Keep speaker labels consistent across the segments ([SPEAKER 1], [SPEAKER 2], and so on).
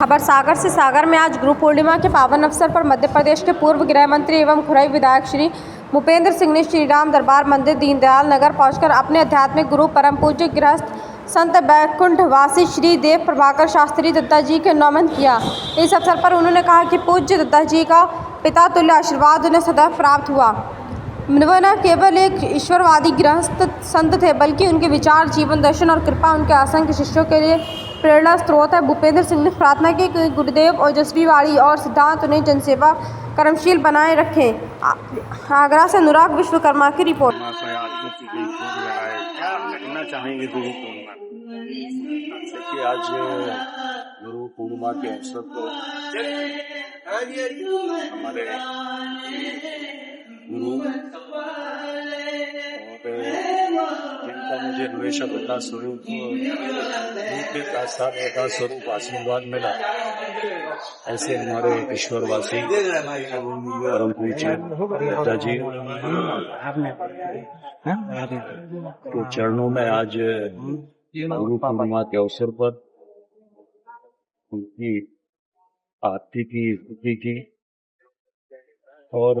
[SPEAKER 1] खबर सागर से। सागर में आज गुरु पूर्णिमा के पावन अवसर पर मध्य प्रदेश के पूर्व गृह मंत्री एवं खुरई विधायक श्री भूपेंद्र सिंह ने श्री राम दरबार मंदिर दीनदयाल नगर पहुंचकर अपने आध्यात्मिक गुरु परम पूज्य गृहस्थ संत बैकुंठ वासी श्री देव प्रभाकर शास्त्री दत्ता जी के नमन किया। इस अवसर पर उन्होंने कहा कि पूज्य दत्ता जी का पिता तुल्य आशीर्वाद उन्हें सदैव प्राप्त हुआ। वह न केवल एक ईश्वरवादी गृहस्थ संत थे, बल्कि उनके विचार, जीवन दर्शन और कृपा उनके असंख्य शिष्यों के लिए प्रेरणा स्रोत है। भूपेंद्र सिंह ने प्रार्थना की कि गुरुदेव ओजस्वी वाणी और सिद्धांत उन्हें जनसेवा कर्मशील बनाए रखें। आगरा से अनुराग विश्वकर्मा की रिपोर्ट।
[SPEAKER 2] चाहेंगे गुरु पूर्णिमा देखिए, आज गुरु पूर्णिमा के अवसर पर हमारे गुरु जिनका मुझे हमेशा बड़ा स्वरूप स्वरूप आशीर्वाद मिला, ऐसे हमारे ईश्वरवासी परम पूज्य दत्ता जी के चरणों में आज गुरु पूर्णिमा के अवसर पर उनकी आरती की स्तुति की और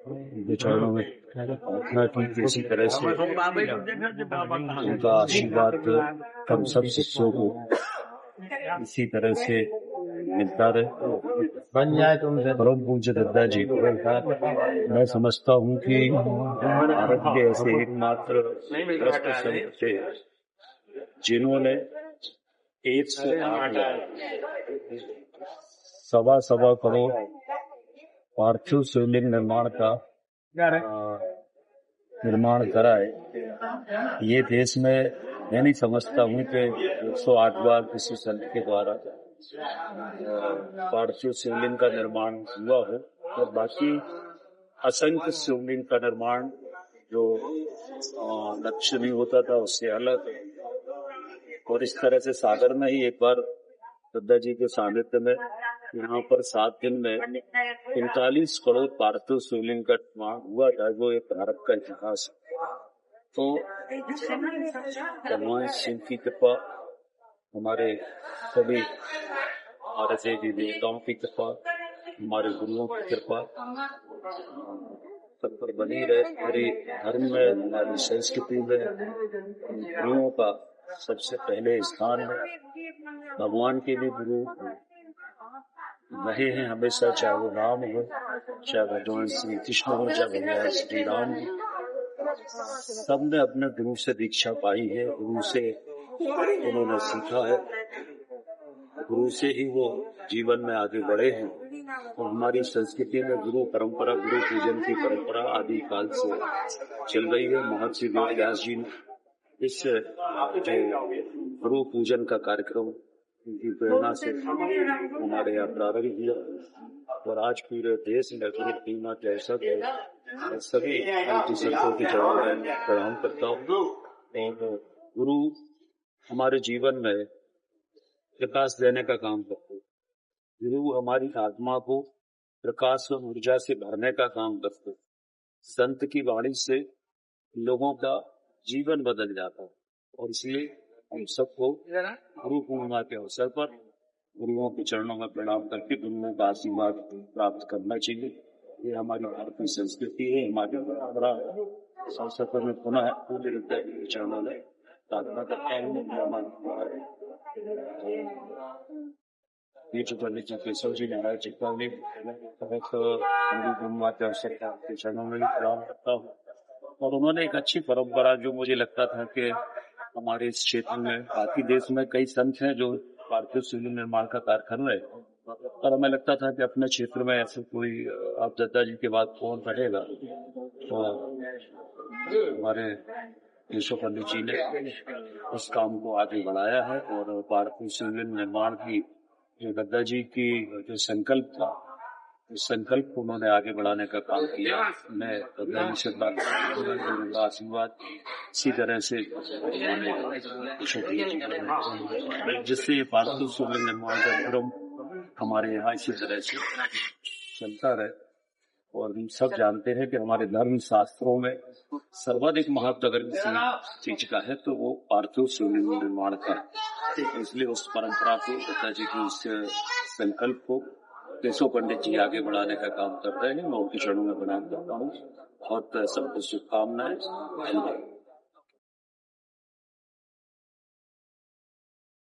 [SPEAKER 2] उनके चरणों में प्रार्थना की। इसी तरह से उनका आशीर्वाद हम सब शिष्यों को इसी तरह से मिलता रहे। बन जाए तो परम पूज्य दत्ता जी, मैं समझता हूँ कि भारत के ऐसे एकमात्र श्रेष्ठ संत थे जिन्होंने 108 सवा करोड़ पार्थिव शिवलिंग निर्माण का निर्माण करा है। ये देश में मैं नहीं समझता हूँ कि 108 बार किसी संत के द्वारा पार्थिव शिवलिंग का निर्माण हुआ हो, और बाकी असंख्य शिवलिंग का निर्माण जो लक्ष्य नहीं होता था उससे अलग। और इस तरह से सागर में ही एक बार दत्ता जी के सानिध्य में यहाँ पर 7 दिन में 45 करोड़ पार्थिव शिवलिंग का निर्माण हुआ था, जो एक भारत का इतिहास है। तो भगवान शिव की कृपा, हमारे सभी हमारे देवी देवताओं की कृपा, हमारे गुरुओं की कृपा सब पर बनी रहे। हमारे धर्म में, हमारी संस्कृति में गुरुओं का सबसे पहले स्थान है। भगवान के भी गुरु रहे हैं हमेशा, चाहे वो राम हो, चाहे भगवान श्री कृष्ण हो, चाहे भगवान श्री राम हो, सबने अपने गुरु से दीक्षा पाई है, गुरु से उन्होंने सीखा है, गुरु से ही वो जीवन में आगे बढ़े हैं। और हमारी संस्कृति में गुरु परंपरा, गुरु पूजन की परंपरा आदि काल से चल रही है। महर्षि वेदव्यास जी ने इस जो गुरु पूजन का कार्यक्रम उनकी प्रेरणा से हमारे यहाँ प्रारंभ किया, और आज पूरे देश में गुरु पूर्णिमा के अवसर पर सभी संतों के चरणों में प्रणाम करता हूँ। और गुरु हमारे जीवन में प्रकाश देने का काम करते हैं। गुरु हमारी आत्मा को प्रकाश और ऊर्जा से भरने का काम करते हैं। संत की वाणी से लोगों का जीवन बदल जाता है, और इसलिए हम सबको गुरु पूर्णिमा के अवसर पर गुरुओं के चरणों में प्रणाम करके गुरुओं का आशीर्वाद प्राप्त करना चाहिए। ये हमारी भारतीय संस्कृति है, हमारी परंपरा है। इस अवसर पर मैं पुनः पूज्य दत्ता जी के चरणों में प्रार्थना करता हूँ। ये जो केशव जी महाराज जी का भी गुरु पूर्णिमा के अवसर पर चरणों में प्रणाम करता हूँ। और उन्होंने एक अच्छी परंपरा, जो मुझे लगता था कि हमारे इस क्षेत्र में, बाकी देश में कई संत हैं जो पार्थिव शिवलिंग निर्माण का कार्य कर रहे हैं, पर हमें लगता था कि अपने क्षेत्र में ऐसे कोई आप दत्ता जी के बाद कौन रहेगा। तो हमारे केशव पंडित जी ने उस काम को आगे बढ़ाया है, और पार्थिव शिवलिंग निर्माण की जो दत्ता जी की जो संकल्प था, उस संकल्प को उन्होंने आगे बढ़ाने का काम किया। मैं दत्ता जी से बात करूँगा, आशीर्वाद इसी तरह से जिससे ये पार्थिव शिवलिंग निर्माण का क्रम हमारे यहाँ इसी तरह से चलता रहे। और हम सब जानते हैं कि हमारे धर्म शास्त्रों में सर्वाधिक महत्व अगर किसी चीज का है तो वो पार्थिव शिवलिंग निर्माण का है। इसलिए उस परंपरा को, पिताजी की उस संकल्प को केशव पंडित जी आगे बढ़ाने का काम कर रहे हैं। मैं उनके चरणों में प्रणाम करता हूँ। बहुत सबको शुभकामनाएं। धन्यवाद।